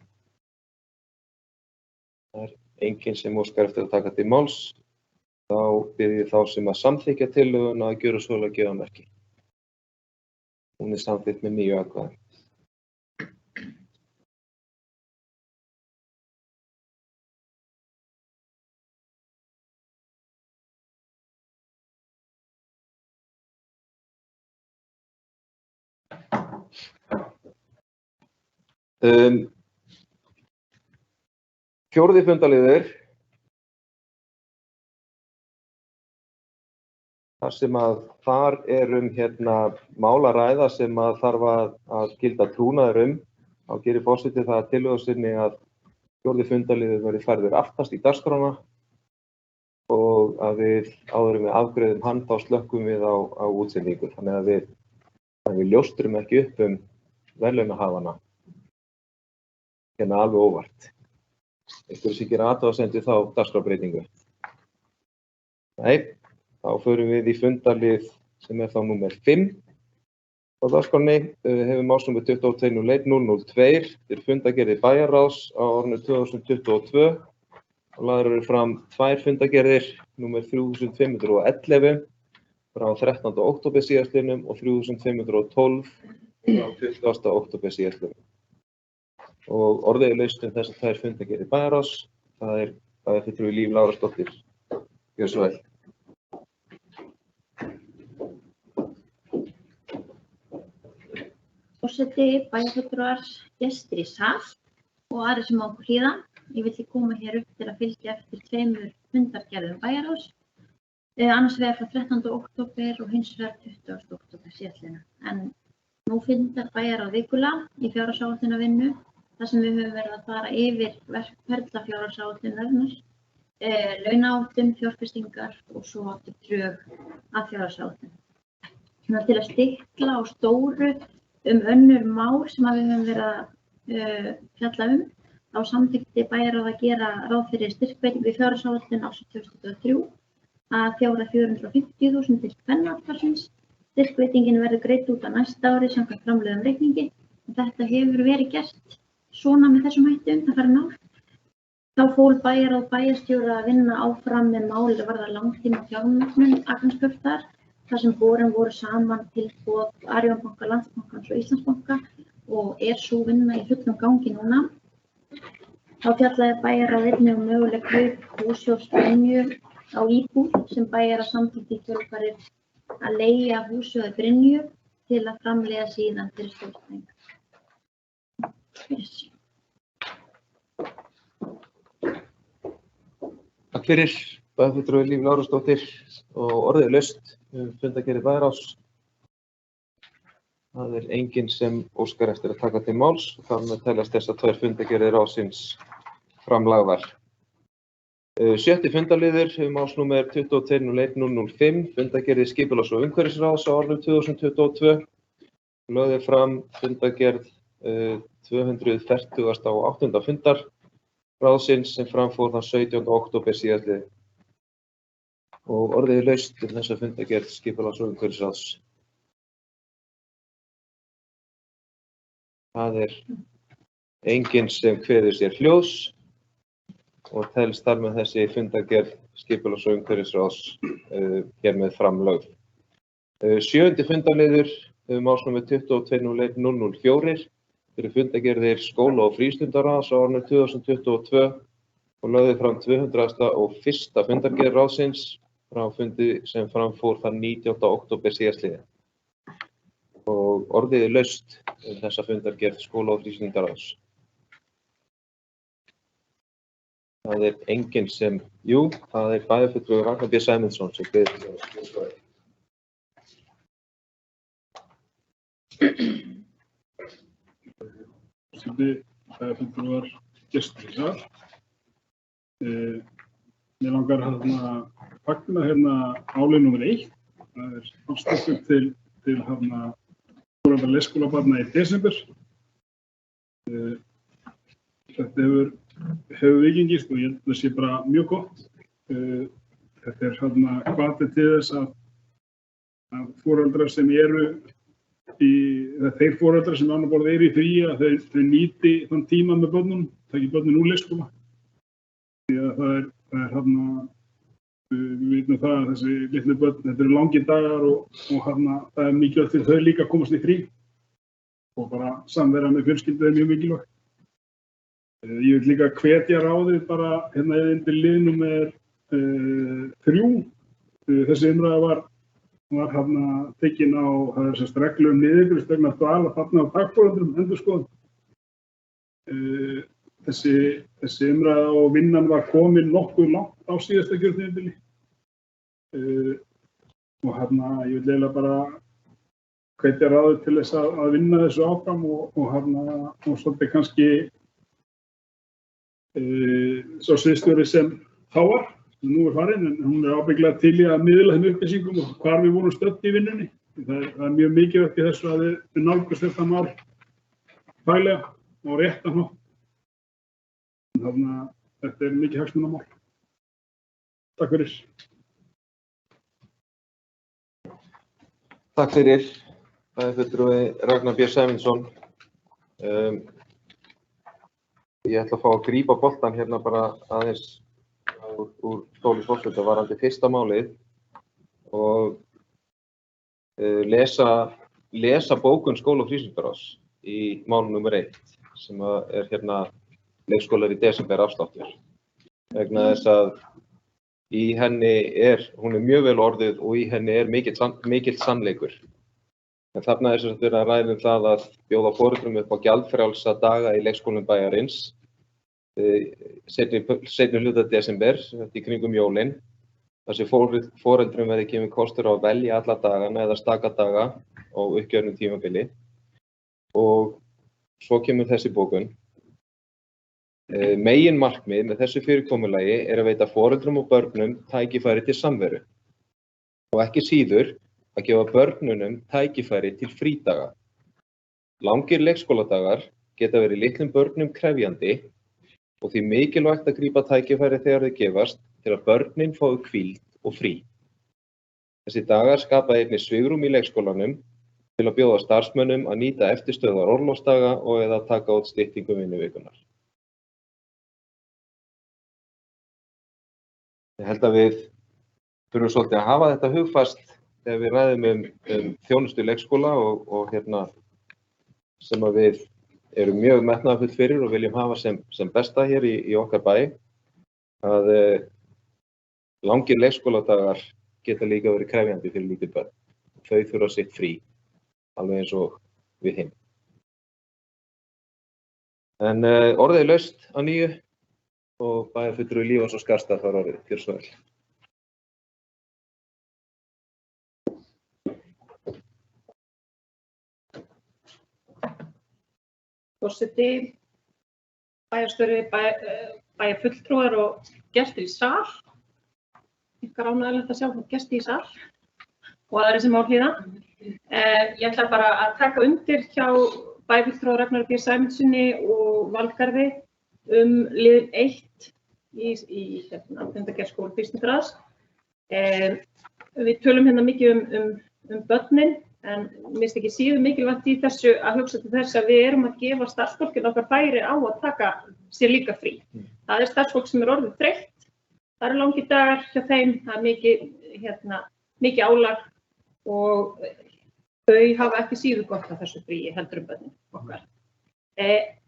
Það enginn sem óskar eftir að taka til máls. Þá bið ég þá sem að samþykkja tillöguna að gjöra svo að gefa merki. Hún samþykkt með 9 atkvæðum. Fjórði fundaliður, þar mál að ræða sem að þarf að gilda trúnaður þá gerir forseti það að tillögu sinni að fjórði fundaliður verði færður aftast í dagskrána og að við áður en við afgreiðum hann þá slökkum við á útsendingu. Þannig að við ljóstrum ekki upp verðlaunahafana alveg óvart. Einhverju sem gera athugasemd við þá dagskrárbreytingu? Nei, þá förum við í fundalið sem þá númer 5 á dagskránni. Hefur málsnúmer 22.01.002 til fundargerðir bæjarráðs á árinu 2022 og lagðar eru fram 2 fundargerðir, númer 3511 frá 13. október síðastliðnum og 3512 frá 20. október síðastliðnum. Og orðið laust þessar 2 fundargerðir bæjarráðs. Það fulltrúi Líf Lárusdóttir. Gjörðu svo vel. Forseti, bæjarfulltrúar, gestir í sal og aðrir sem á okkur hlýða. Ég vil koma hér upp til að fylgja eftir 2 fundargerðum bæjarráðs. Annars vegar frá 13. október og hins vegar 20. október síðastliðnum. En nú fundar bæjarráð vikulega í fjárhagsáætlunarvinnu þar sem við höfum verið að fara yfir ferla fjárhagsáætlunarinnar, launaáætlun, fjárfestingar og svo aftur drög að fjárhagsáætlun. Til að stikla á stóru önnur mál sem við höfum verið að fjalla þá samþykkti bæjarráð að gera ráð fyrir styrkveitingu í fjárhagsáætlun ársins 2023 að fjárhæð 450.000 til kvennaaftarsins. Styrkveitingin verður greidd út á næsta ári samkvæmt framlögðum reikningi. Þetta hefur verið gert svona með þessum hætti undanfarin ár. Þá fól bæjarráð bæjarstjóra að vinna áfram með mál varðar langtíma fjármögnun Akraneskaupstaðar, þar sem borin voru saman tilboð Arionbanka, Landsbankans og Íslandsbanka og sú vinna í fullum gangi núna. Þá fjallaði bæjarráð einnig möguleg kaup hússjóðs Brynju á íbúð sem bæjarráð samþykkti í kjölfarið að leigja hússjóði Brynju til að framleiða síðan fyrir skjólstæðinga. Takk fyrir, bæjarfulltrúi Líf Lárusdóttir og orðið laust fundargerðir bæjarráðs. Það enginn sem óskar eftir að taka til máls og þar með teljast þessar 2 fundargerðir ráðsins framlagðar. 7. fundarliður málsnúmer 22.01.005 fundargerðir skipulags- og umhverfisráðs á árinu 2022. Lögð fram fundargerð 248. fundar ráðsins sem framfór þann 17. október síðastliðinn. Og orðið laust þessa fundargerð skipulags- og umhverfisráðs. Það enginn sem kveður sér hljóðs og telst þar með þessi fundargerð skipulags- og umhverfisráðs hér með framlögð. 7. fundarliður málsnúmer 22.01.004 fyrir fundargerðir skóla- og frístundaráðs á árinu 2022 og lögði fram 201. fundargerð ráðsins frá fundi sem framfór þann 19. október síðastliðinn. Og orðið laust þessa fundargerð skóla- og frístundaráðs. Það enginn sem, það bæjarfulltrúi Ragnar B. Sæmundsson sem biður. Forseti, bæjarfulltrúar, gestir í sal. Mér langar að fagna máli númer 1. Það afstökkun til foreldra leikskólabarna í desember. Þetta hefur hefur viðgengist og ég held að það sé bara mjög gott. Þetta hvati til þess að foreldrar sem eru þeir foreldrar sem annað borð eru í frí að þau nýti þann tíma með börnunum, taki börnin úr leikskóla. Því að það er við vitum það að þessi litlu börn, þetta eru langir dagar og það er mikilvægt fyrir þau líka að komast í frí og bara samvera með fjölskyldu er mjög mikilvægt. Ég vil líka hvetja ráðið bara undir lið númer 3. Þessi umræða var tekin á reglu niðurgreiðslu vegna dvalar þarna á dagforeldrum endurskoðun. Þessi umræða og vinnan var komin nokkuð langt á síðasta kjörtímabili. Og ég vil eiginlega bara hvetja ráðið til þess að vinna þessu áfram og svolítið kannski sá sviðsstjóri sem þá var, sem nú er farin, en hún er ábyggilega til í að miðla þeim upplýsingum og hvar við vorum stödd í vinnunni. Það er mjög mikilvægt í þessu að við nálgumst þetta mál faglega og réttan hátt. Þannig að þetta er mikið hagsmunamál. Takk fyrir. Takk fyrir. Bæjarfulltrúi Ragnar B. Sæmundsson. Ég ætla að fá að grípa boltann hérna bara aðeins úr stóli forseta varðandi fyrsta málið og lesa bókun skóla- og frístundaráðs í mál nr. 1 sem er leikskólar í desember afsláttur. Vegna þess að í henni hún er mjög vel orðuð og í henni er mikill sannleikur. En þarna er sem sagt verið að ræða það að bjóða foreldrum upp á gjaldfrjálsa daga í leikskólum bæjarins seinni hluta desember, í kringum jólin. Þar sem foreldrum verði gefinn kostur á að velja alla dagana eða staka daga á uppgjörnum tímabili. Og svo kemur þessi bókun. Meginmarkmið með þessu fyrirkomulagi er að veita foreldrum og börnum tækifæri til samveru og ekki síður að gefa börnunum tækifæri til frídaga. Langir leikskóladagar geta verið litlum börnum krefjandi og því mikilvægt að grípa tækifæri þegar þau gefast til að börnin fái hvíld og frí. Þessi dagar skapa einnig svigrúm í leikskólanum til að bjóða starfsmönnum að nýta eftirstöðvar orlofsdaga og eða taka út styttingu vinnuvikunar. Ég held að við þurfum svolítið að hafa þetta hugfast þegar við ræðum um þjónustu leikskóla og sem að við erum mjög metnaðarfull fyrir og viljum hafa sem besta hér í okkar bæ, að langir leikskóladagar geta líka verið krefjandi fyrir lítil börn. Þau þurfa sitt frí, alveg eins og við hinn. En orðið er laust að nýju og bæjarfulltrúi Lífans og Skarðsstaða fær orðið. Gjörðu svo vel. Forseti, bæjarstjóri, bæjarfulltrúar og gestir í sal. Ykkar ánægilegt að sjá gesti í sal og aðri sem á hlýða. Ég ætla bara að taka undir hjá bæjarfulltrúa Ragnar B. Sæmundssoni og Valgarði lið 1 í fundargerð skóla- og frístundaráðs. Við tölum hérna mikið um börnin. En mér finnst ekki síður mikilvægt í þessu að hugsa til þess að við erum að gefa starfsfólkinu okkar færi á að taka sér líka frí. Það er starfsfólk sem er orðið þreytt, það eru langir dagar hjá þeim, það er mikið álag og þau hafa ekki síður gott af þessu fríi heldur börnin okkar.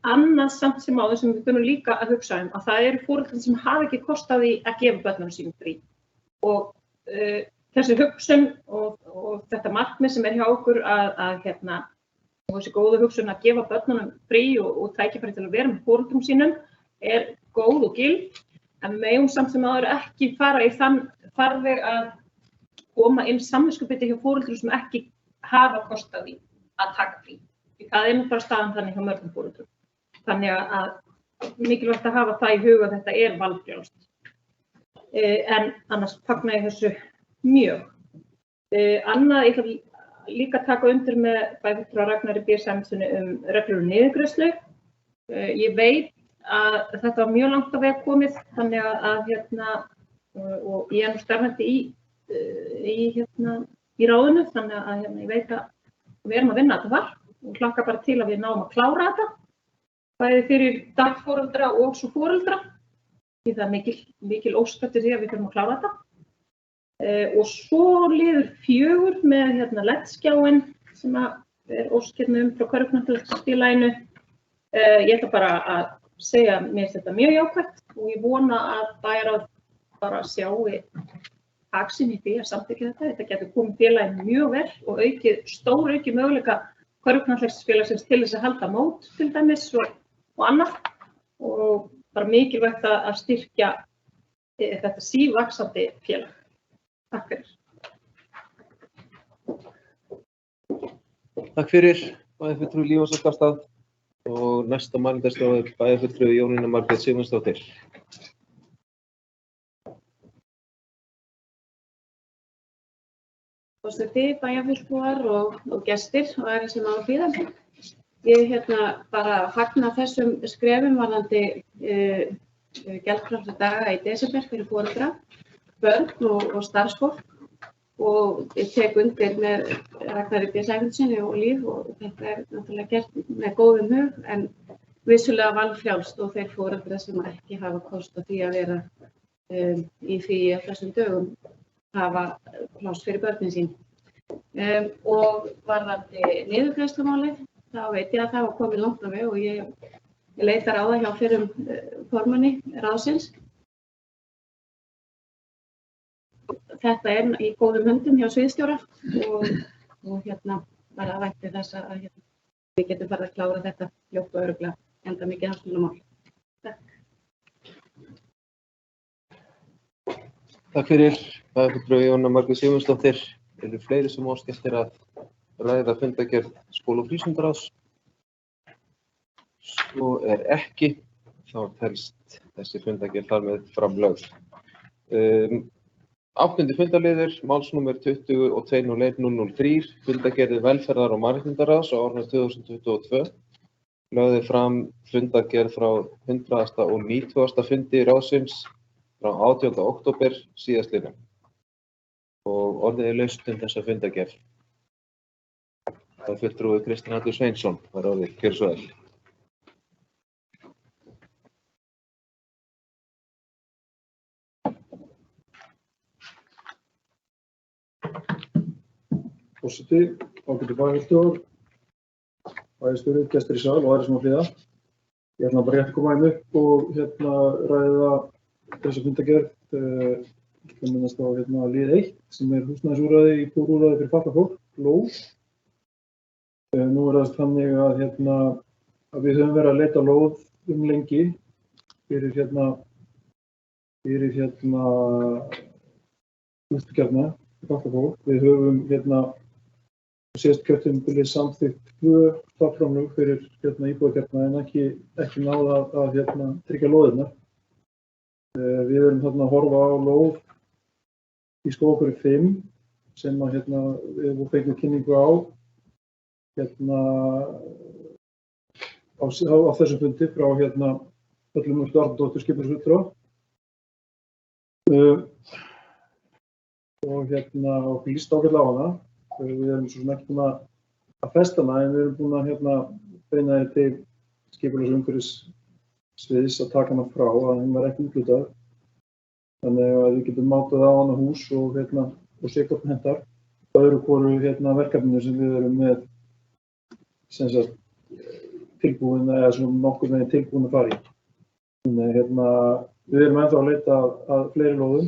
Annað samt sem áður sem við þurfum líka að hugsa að það eru foreldrar sem hafa ekki kost á því að gefa börnunum sínum frí. Og þessi hugsun og þetta markmið sem er hjá okkur og þessi góða hugsun að gefa börnunum frí og tækifæri til að vera með foreldrum sínum er góð og gild, en við megum samt sem áður ekki fara í þann farveg að koma inn samviskubiti hjá foreldrum sem ekki hafa kost á því að taka frí. Því það er nú bara staðan þannig hjá mörgum foreldrum. Þannig að mikilvægt að hafa það í huga að þetta er valfrjálst. En annars fagna ég þessu mjög. Annað, ég ætla líka að taka undir með bæjarfulltrúa Ragnari B. Sæmundssoni reglur niðurgreiðslu. Ég veit að þetta var mjög langt á veg komið, þannig að og ég nú starfandi í ráðinu, þannig að ég veit að við erum að vinna þetta þar og hlakka bara til að við náum að klára þetta, bæði fyrir dagforeldra og svo foreldra, því það er mikil ósk eftir því að við þurfum að klára þetta. Og svo liður 4 með LED-skjáinn sem er ósk frá Körfuknattleiksfélaginu. Ég ætla bara að segja að mér finnst þetta mjög jákvætt og ég vona að bæjarráð bara sjái hag sinn í því að samþykkja þetta. Þetta getur komið félaginu mjög vel og stóraukið möguleika Körfuknattleiksfélagsins til þess að halda mót til dæmis og annað og bara mikilvægt að styrkja þetta sívaxandi félag. Takk fyrir. Takk fyrir, bæjarfulltrúi Líf Óskarsdóttir og næsta mælendaskrá er bæjarfulltrúi Jónína Margrét Sigmundsdóttir. Forseti, bæjarfulltrúar og gestir og aðrir sem á að hlýða. Ég bara fagna þessum skrefum varðandi gjaldfrjálsa daga í desember fyrir foreldra, börn og starfsfólk og ég tek undir með Ragnari B. Sæmundsssyni og Líf og þetta er náttúrulega gert með góðum hug en vissulega valfrjálst og þeir foreldrar sem ekki hafa kost á því að vera í fríi á þessum dögum hafa pláss fyrir börnin sín. Og varðandi niðurgreiðslumálið, þá veit ég að það var komið langt á veg og ég leitar á það hjá fyrrum formanni ráðsins. Þetta er í góðum höndum hjá sviðsstjóra og bara vænti þess að við getum farið að klára þetta fljótt og örugglega enda mikið hagsmunamál. Takk. Takk fyrir, bæjarfulltrúi Jónína Margrét Sigmundsdóttir. Eru fleiri sem óska eftir að ræða fundargerð skóla- og frístundaráðs? Svo er ekki, þá telst þessi fundargerð þar með framlögð. 8. fundarliður, málsnúmer 22.01.003, fundargerð velferðar- og mannréttindaráðs á árinu 2022. Lögði fram fundargerð frá 100. og 90. fundi ráðsins frá 18. október síðastliðnum. Og orðið er laust þessa fundargerð. Fulltrúi Kristinn Hallur Sveinsson var orðið, gjörðu svo vel. Forseti, ágætu bæjarfulltrúar, bæjarstjóri, gestir í sal og aðrir sem á hlýða. Ég ætla bara rétt að koma upp og ræða þessa fundargerð. Ég ætla að minnast á lið 1 sem er húsnæðisúrræði, íbúðarúrræði fyrir fatlað fólk, lóð. Nú er það þannig að við höfum verið að leita lóð lengi fyrir húsnæðisúrræði fyrir fatlað fólk. Við höfum síðast kjörtímabilið samþykkt 2 stofnframlög fyrir íbúðarkjarna en ekki náð að tryggja lóðirnar. Við erum að horfa á lóð í Skógarhverfi 5 sem við fengum kynningu á þessum fundi frá öllum Arnardóttur skipulagsfulltrúa. Og líst ágætlega á hana. Við erum svo sem ekki búin að festa hana en við erum búin að beina þér til skipulags- og umhverfissviðs að taka hana frá að hún var ekki úthlutað. Þannig að við getum mátað á hana hús og sé hvort hentar. Öðru hvoru verkefninu sem við erum með tilbúin eða svona nokkur veginn tilbúin að fara í. Þannig við erum ennþá að leita að fleiri lóðum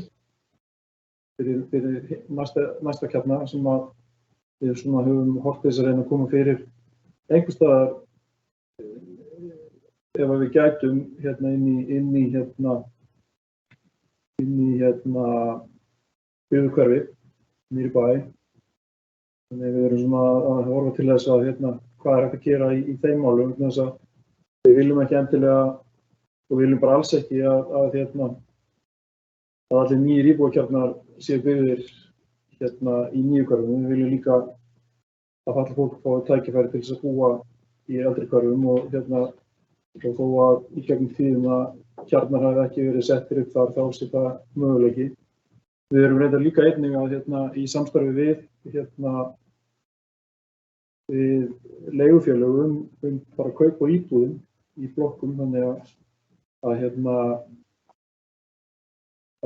fyrir næsta kjarna sem við höfum horft þess að reyna að koma fyrir einhvers staðar ef við gætum inn í byggðahverfi niðri í bæ. Þannig við erum að horfa til þess að hvað er hægt að gera í þeim málum þess að við viljum ekki endilega og við viljum bara alls ekki að allir nýjir íbúðarkjarnar séu byggðir í nýju hverfum. Við viljum líka að fatlað fólk fái tækifæri til þess að búa í eldri hverfum og Og þó að í gegnum tíðina kjarnar hafi ekki verið settir upp þar, þá sé það möguleiki. Við erum reyndar líka einnig að í samstarfi við leigufélög bara kaup og íbúðum í blokkum, þannig að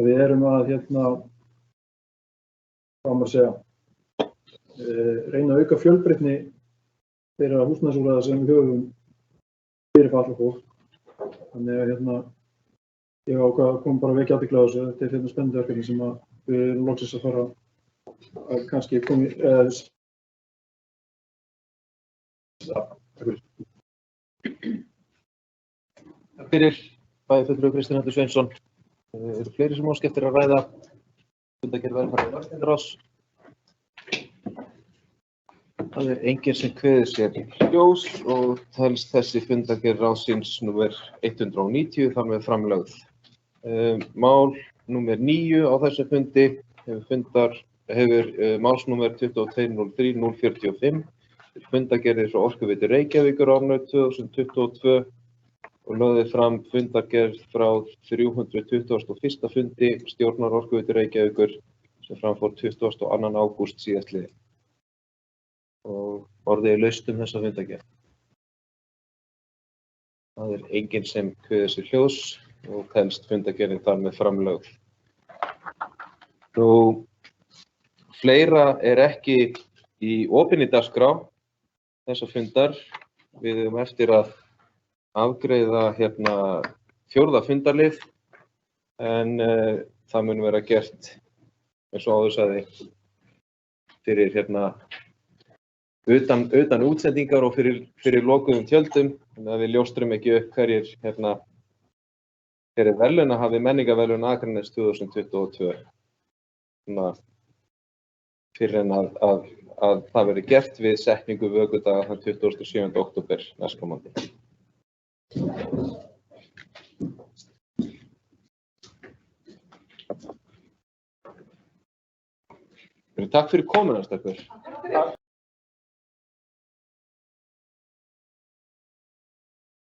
við erum að hvað maður segja, reyna að auka fjölbreytni þeirra húsnæðisúrræða sem við höfum fyrir fatlað fólk. Þannig að ég ákvað að koma bara að vekja athygli á þessu. Þetta er spennandi verkefni sem við erum loksins að fara að kannski koma í. Takk fyrir, bæjarfulltrúi Kristinn Andri Sveinsson. Eru fleiri sem óska eftir að ræða fundargerð velferðar og velferðarráðs? Það er enginn sem kveður sér ljós og telst þessi fundargerð ráðsins númer 190 þar með framlögð. Mál númer 9 á þessum fundi hefur málsnúmer 2203-045 fundargerðir frá Orkuveitu Reykjavíkur á árinu 2022 og lögði fram fundargerð frá 321. fundi stjórnar Orkuveitu Reykjavíkur sem framfór 22. ágúst síðastliðinn. Og orðið laust þessa fundargerð. Það er enginn sem kveður sér ljós og telst fundargerðin þar með framlögð. Fleira er ekki í opinni dagskrá þessa fundar. Við eigum eftir að afgreiða 4. fundarlið en það mun vera gert eins og áður sagði fyrir utan útsendingar og fyrir lokuðum tjöldum, þannig að við ljóstrum ekki upp hverjir verðlaunahafi menningarverðlaun Akraness 2022. Fyrir en að það verði gert við setningu vökudaga þann 27. október næstkomandi. Takk fyrir komuna, stelpur.